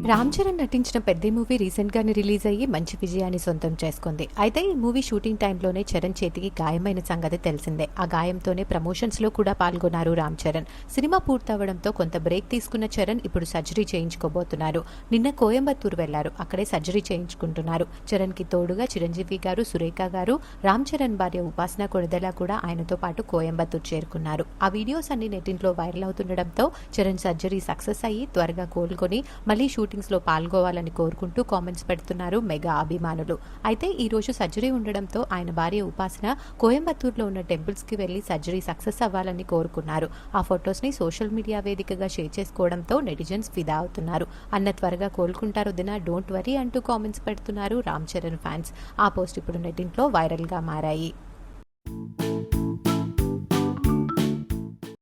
రామ్ చరణ్ నటించిన పెద్ద movie recent గానే రిలీజ్ అయ్యి మంచి విజయాన్ని సొంతం చేసుకుంది. అయితే ఈ మూవీ షూటింగ్ టైంలోనే చరణ్ చేతికి గాయమైన సంగతి తెలిసిందే. ఆ గాయంతోనే ప్రమోషన్స్ లో కూడా పాల్గొన్నారు రామ్ చరణ్. సినిమా పూర్తవడంతో కొంత బ్రేక్ తీసుకున్న చరణ్ ఇప్పుడు సర్జరీ చేయించుకోబోతున్నారు. నిన్న కోయంబత్తూరు వెళ్లారు. అక్కడే సర్జరీ చేయించుకుంటున్నారు. చరణ్ కి తోడుగా చిరంజీవి గారు, సురేఖ గారు, రామ్ చరణ్ భార్య ఉపాసన కొడదల కూడా ఆయనతో పాటు కోయంబత్తూరు చేరుకున్నారు. ఆ వీడియోస్ అన్ని నెట్టింట్లో వైరల్ అవుతుండటంతో చరణ్ సర్జరీ సక్సెస్ అయ్యి త్వరగా కోలుకొని మళ్లీ షూటింగ్స్ లో పాల్గొవాలని కోరుకుంటూ కామెంట్స్ పెడుతున్నారు మెగా అభిమానులు. అయితే ఈ రోజు సర్జరీ ఉండడంతో ఆయన భార్య ఉపాసన కోయంబత్తూరులో ఉన్న టెంపుల్స్ కి వెళ్లి సర్జరీ సక్సెస్ అవ్వాలని కోరుకున్నారు. ఆ ఫొటోస్ ని సోషల్ మీడియా వేదికగా షేర్ చేసుకోవడంతో నెటిజన్స్ ఫిదా అవుతున్నారు. అన్న త్వరగా కోలుకుంటారు దినా, డోంట్ వరీ అంటూ కామెంట్స్ పెడుతున్నారు రామ్ చరణ్ ఫ్యాన్స్. ఆ పోస్ట్ ఇప్పుడు నెట్టింట్లో వైరల్ గా మారాయి.